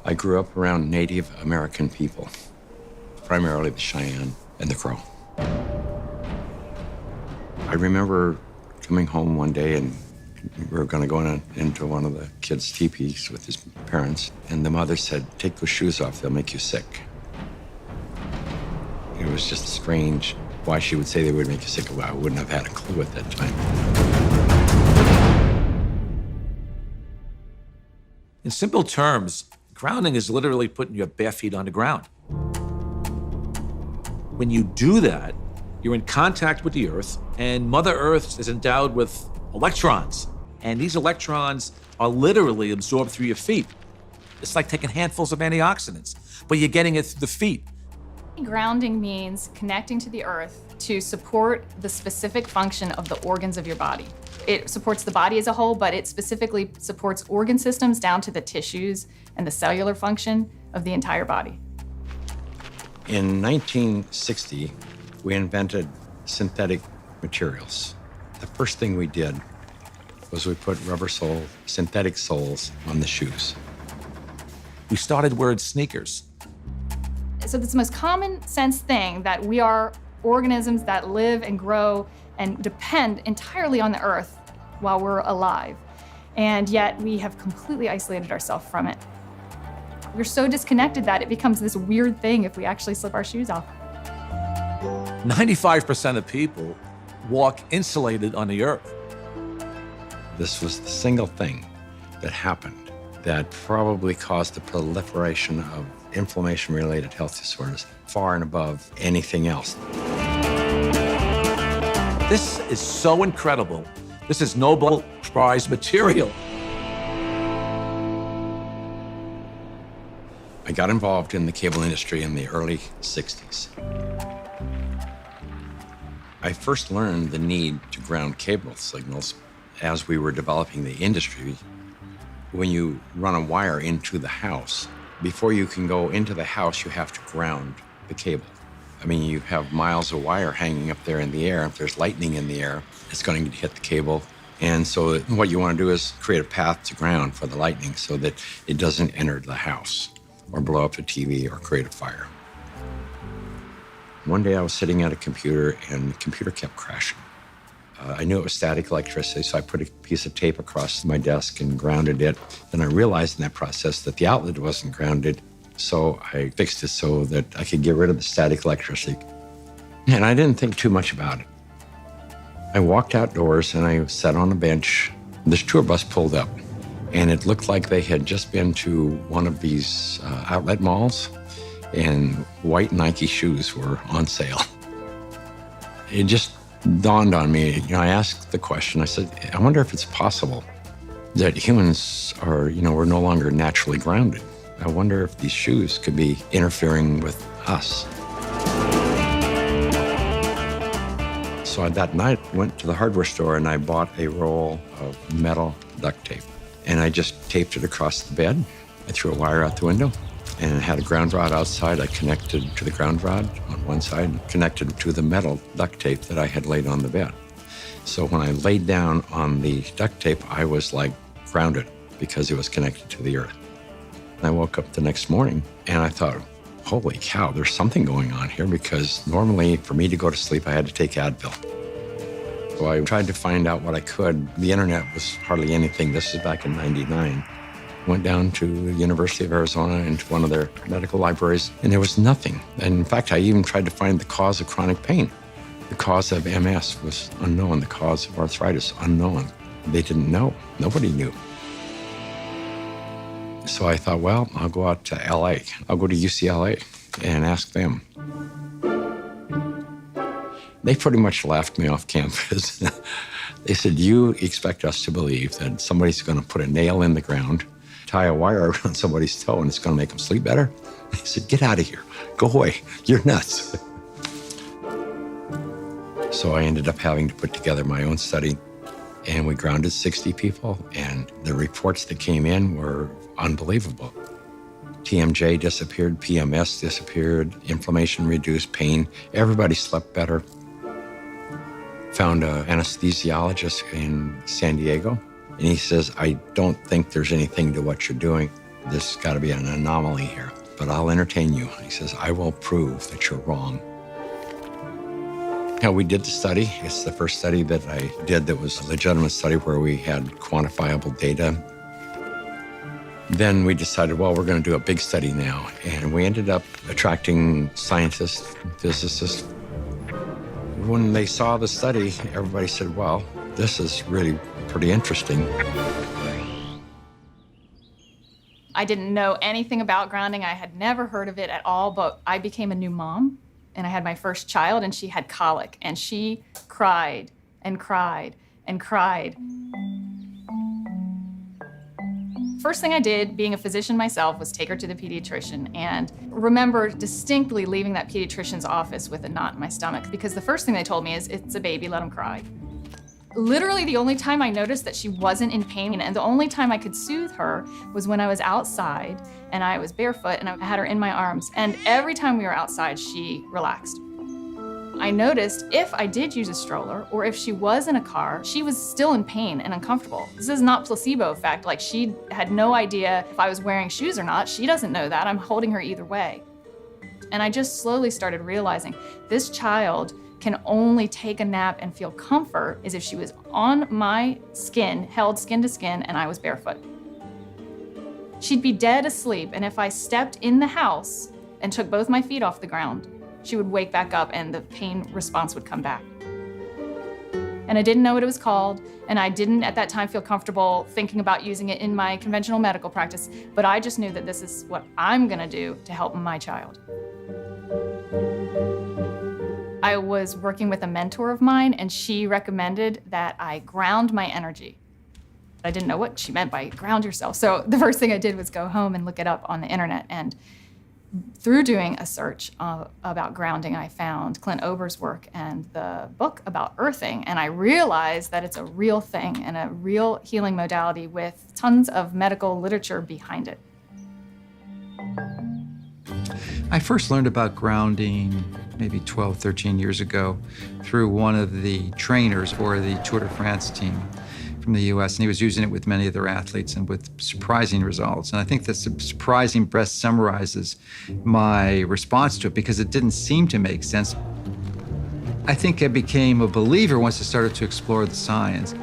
I grew up around Native American people, primarily the Cheyenne and the Crow. I remember coming home one day and we were going to go into one of the kids' teepees with his parents, and the mother said, "Take those shoes off, they'll make you sick." It was just strange why she would say they would make you sick. Well, I wouldn't have had a clue at that time. In simple terms, grounding is literally putting your bare feet on the ground. When you do that, you're in contact with the earth, and Mother Earth is endowed with electrons. And these electrons are literally absorbed through your feet. It's like taking handfuls of antioxidants, but you're getting it through the feet. Grounding means connecting to the earth to support the specific function of the organs of your body. It supports the body as a whole, but it specifically supports organ systems down to the tissues and the cellular function of the entire body. In 1960, we invented synthetic materials. The first thing we did was we put synthetic soles on the shoes. We started wearing sneakers. So it's the most common sense thing that we are organisms that live and grow and depend entirely on the earth while we're alive. And yet we have completely isolated ourselves from it. We're so disconnected that it becomes this weird thing if we actually slip our shoes off. 95% of people walk insulated on the earth. This was the single thing that happened that probably caused the proliferation of inflammation-related health disorders far and above anything else. This is so incredible. This is Nobel Prize material. I got involved in the cable industry in the early 60s. I first learned the need to ground cable signals as we were developing the industry. When you run a wire into the house, before you can go into the house, you have to ground the cable. I mean, you have miles of wire hanging up there in the air. If there's lightning in the air, it's going to hit the cable. And so what you want to do is create a path to ground for the lightning so that it doesn't enter the house or blow up the TV or create a fire. One day I was sitting at a computer and the computer kept crashing. I knew it was static electricity, so I put a piece of tape across my desk and grounded it. Then I realized in that process that the outlet wasn't grounded, so I fixed it so that I could get rid of the static electricity. And I didn't think too much about it. I walked outdoors and I sat on a bench. This tour bus pulled up, and it looked like they had just been to one of these outlet malls, and white Nike shoes were on sale. It just dawned on me. I asked the question, I said, I wonder if it's possible that humans are, we're no longer naturally grounded. I wonder if these shoes could be interfering with us. So that night, I went to the hardware store and I bought a roll of metal duct tape. And I just taped it across the bed. I threw a wire out the window and it had a ground rod outside. I connected to the ground rod on one side and connected to the metal duct tape that I had laid on the bed. So when I laid down on the duct tape, I was like grounded because it was connected to the earth. I woke up the next morning and I thought, holy cow, there's something going on here, because normally for me to go to sleep, I had to take Advil. So I tried to find out what I could. The internet was hardly anything. This is back in '99. Went down to the University of Arizona into one of their medical libraries, and there was nothing. And in fact, I even tried to find the cause of chronic pain. The cause of MS was unknown. The cause of arthritis, unknown. They didn't know. Nobody knew. So I thought, well, I'll go out to LA. I'll go to UCLA and ask them. They pretty much laughed me off campus. They said, you expect us to believe that somebody's going to put a nail in the ground, tie a wire around somebody's toe, and it's going to make them sleep better? They said, get out of here. Go away. You're nuts. So I ended up having to put together my own study, and we grounded 60 people, and the reports that came in were unbelievable. TMJ disappeared, PMS disappeared, inflammation reduced, pain. Everybody slept better. Found an anesthesiologist in San Diego, and he says, I don't think there's anything to what you're doing. There's got to be an anomaly here, but I'll entertain you. He says, I will prove that you're wrong. We did the study. It's the first study that I did that was a legitimate study where we had quantifiable data. Then we decided, well, we're going to do a big study now. And we ended up attracting scientists, physicists. When they saw the study, everybody said, well, this is really pretty interesting. I didn't know anything about grounding. I had never heard of it at all, but I became a new mom, and I had my first child, and she had colic, and she cried and cried and cried. First thing I did, being a physician myself, was take her to the pediatrician, and remember distinctly leaving that pediatrician's office with a knot in my stomach, because the first thing they told me is, it's a baby, let him cry. Literally the only time I noticed that she wasn't in pain, and the only time I could soothe her, was when I was outside and I was barefoot and I had her in my arms. And every time we were outside, she relaxed. I noticed if I did use a stroller or if she was in a car, she was still in pain and uncomfortable. This is not placebo effect. Like, she had no idea if I was wearing shoes or not. She doesn't know that. I'm holding her either way. And I just slowly started realizing this child can only take a nap and feel comfort is if she was on my skin, held skin to skin, and I was barefoot. She'd be dead asleep, and if I stepped in the house and took both my feet off the ground, she would wake back up and the pain response would come back. And I didn't know what it was called, and I didn't at that time feel comfortable thinking about using it in my conventional medical practice, but I just knew that this is what I'm gonna do to help my child. I was working with a mentor of mine, and she recommended that I ground my energy. I didn't know what she meant by ground yourself. So the first thing I did was go home and look it up on the internet. And through doing a search about grounding, I found Clint Ober's work and the book about earthing. And I realized that it's a real thing and a real healing modality with tons of medical literature behind it. I first learned about grounding maybe 12, 13 years ago through one of the trainers for the Tour de France team from the US, and he was using it with many of their athletes and with surprising results. And I think that surprising best summarizes my response to it because it didn't seem to make sense. I think I became a believer once I started to explore the science.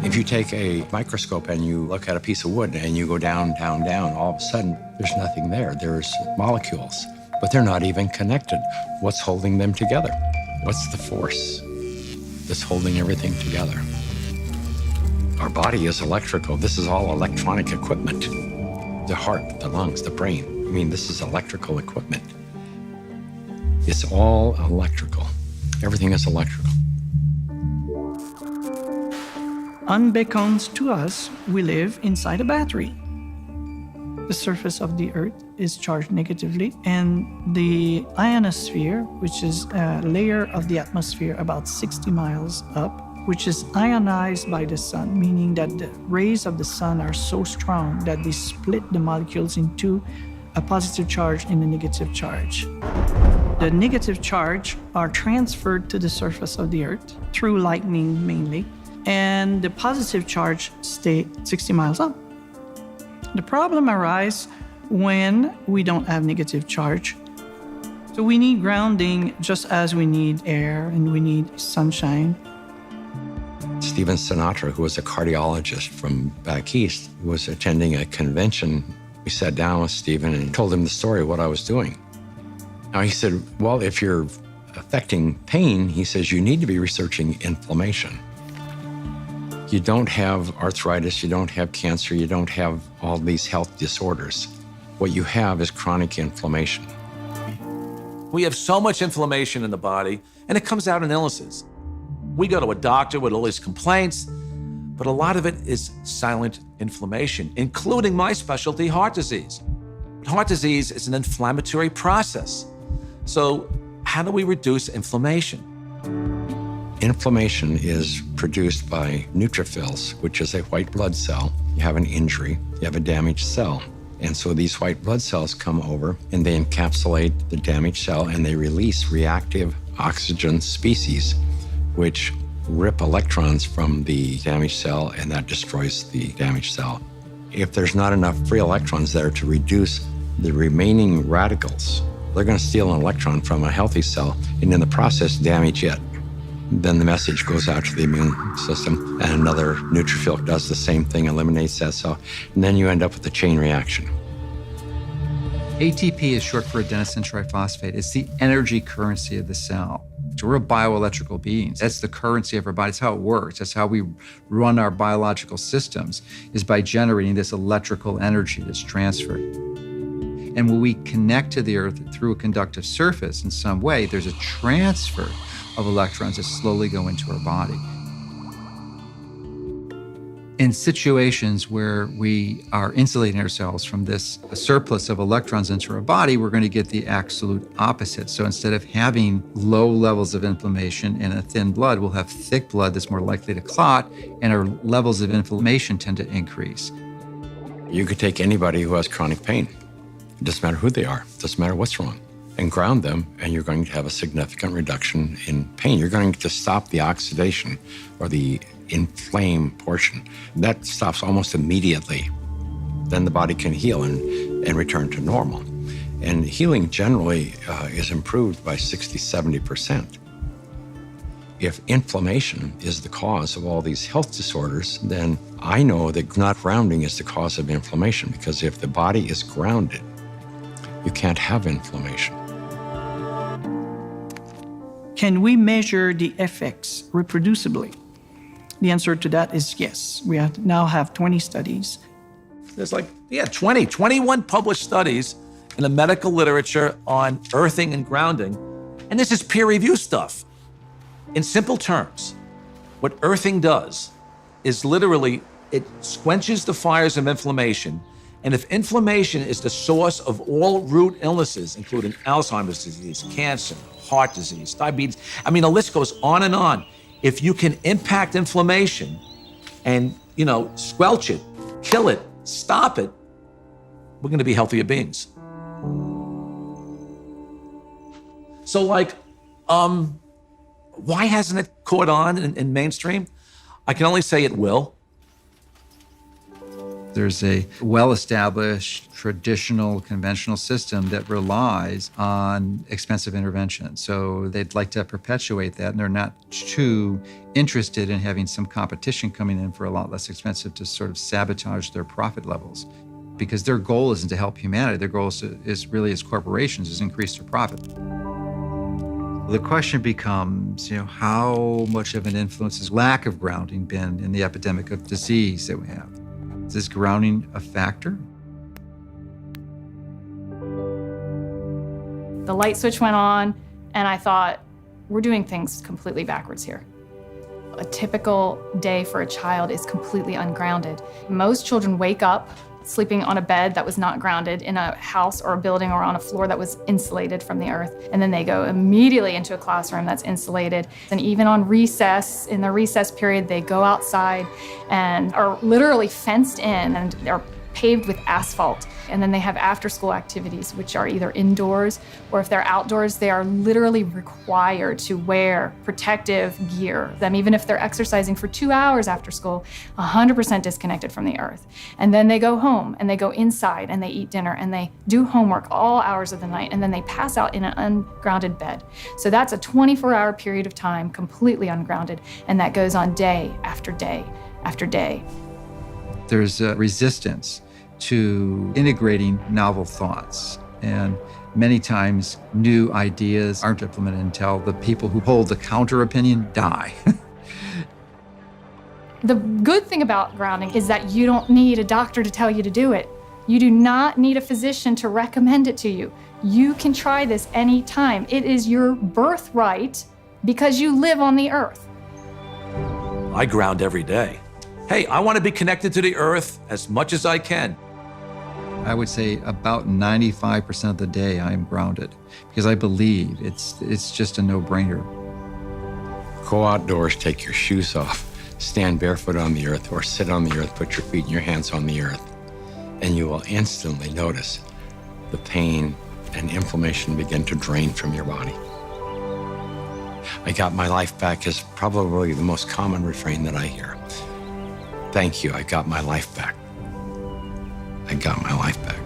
If you take a microscope and you look at a piece of wood and you go down, down, down, all of a sudden, there's nothing there. There's molecules, but they're not even connected. What's holding them together? What's the force that's holding everything together? Our body is electrical. This is all electronic equipment. The heart, the lungs, the brain. I mean, this is electrical equipment. It's all electrical. Everything is electrical. Unbeknownst to us, we live inside a battery. The surface of the Earth is charged negatively, and the ionosphere, which is a layer of the atmosphere about 60 miles up, which is ionized by the sun, meaning that the rays of the sun are so strong that they split the molecules into a positive charge and a negative charge. The negative charge are transferred to the surface of the Earth through lightning mainly, and the positive charge stay 60 miles up. The problem arises when we don't have negative charge. So we need grounding just as we need air and we need sunshine. Stephen Sinatra, who was a cardiologist from back east, was attending a convention. We sat down with Stephen and told him the story of what I was doing. Now he said, well, if you're affecting pain, he says, you need to be researching inflammation. You don't have arthritis, you don't have cancer, you don't have all these health disorders. What you have is chronic inflammation. We have so much inflammation in the body, and it comes out in illnesses. We go to a doctor with all these complaints, but a lot of it is silent inflammation, including my specialty, heart disease. Heart disease is an inflammatory process. So how do we reduce inflammation? Inflammation is produced by neutrophils, which is a white blood cell. You have an injury, you have a damaged cell. And so these white blood cells come over and they encapsulate the damaged cell and they release reactive oxygen species, which rip electrons from the damaged cell and that destroys the damaged cell. If there's not enough free electrons there to reduce the remaining radicals, they're going to steal an electron from a healthy cell and in the process damage it. Then the message goes out to the immune system and another neutrophil does the same thing, eliminates that cell, and then you end up with a chain reaction. ATP is short for adenosine triphosphate. It's the energy currency of the cell. So we're bioelectrical beings. That's the currency of our body. That's how it works. That's how we run our biological systems, is by generating this electrical energy that's transferred. And when we connect to the earth through a conductive surface in some way, there's a transfer of electrons that slowly go into our body. In situations where we are insulating ourselves from this surplus of electrons into our body, we're going to get the absolute opposite. So instead of having low levels of inflammation and a thin blood, we'll have thick blood that's more likely to clot, and our levels of inflammation tend to increase. You could take anybody who has chronic pain. It doesn't matter who they are. It doesn't matter what's wrong. And ground them, and you're going to have a significant reduction in pain. You're going to stop the oxidation or the inflamed portion. That stops almost immediately. Then the body can heal and return to normal. And healing generally is improved by 60, 70%. If inflammation is the cause of all these health disorders, then I know that not grounding is the cause of inflammation, because if the body is grounded, you can't have inflammation. Can we measure the effects reproducibly? The answer to that is yes. We now have 20 studies. There's 21 published studies in the medical literature on earthing and grounding. And this is peer review stuff. In simple terms, what earthing does is literally, it quenches the fires of inflammation. And if inflammation is the source of all root illnesses, including Alzheimer's disease, cancer, heart disease, diabetes, I mean, the list goes on and on. If you can impact inflammation and, squelch it, kill it, stop it, we're going to be healthier beings. So why hasn't it caught on in mainstream? I can only say it will. There's a well-established, traditional, conventional system that relies on expensive intervention. So they'd like to perpetuate that, and they're not too interested in having some competition coming in for a lot less expensive to sort of sabotage their profit levels. Because their goal isn't to help humanity. Their goal is really, as corporations, is increase their profit. The question becomes, how much of an influence has lack of grounding been in the epidemic of disease that we have? Is this grounding a factor? The light switch went on, and I thought, we're doing things completely backwards here. A typical day for a child is completely ungrounded. Most children wake up sleeping on a bed that was not grounded in a house or a building or on a floor that was insulated from the earth. And then they go immediately into a classroom that's insulated. And even on recess, in the recess period, they go outside and are literally fenced in and are paved with asphalt. And then they have after-school activities, which are either indoors or if they're outdoors, they are literally required to wear protective gear. Even if they're exercising for 2 hours after school, 100% disconnected from the earth. And then they go home and they go inside and they eat dinner and they do homework all hours of the night, and then they pass out in an ungrounded bed. So that's a 24-hour period of time completely ungrounded, and that goes on day after day after day. There's a resistance to integrating novel thoughts. And many times new ideas aren't implemented until the people who hold the counter opinion die. The good thing about grounding is that you don't need a doctor to tell you to do it. You do not need a physician to recommend it to you. You can try this anytime. It is your birthright because you live on the earth. I ground every day. Hey, I want to be connected to the earth as much as I can. I would say about 95% of the day I am grounded because I believe it's just a no-brainer. Go outdoors, take your shoes off, stand barefoot on the earth, or sit on the earth, put your feet and your hands on the earth, and you will instantly notice the pain and inflammation begin to drain from your body. I got my life back is probably the most common refrain that I hear. Thank you, I got my life back. I got my life back.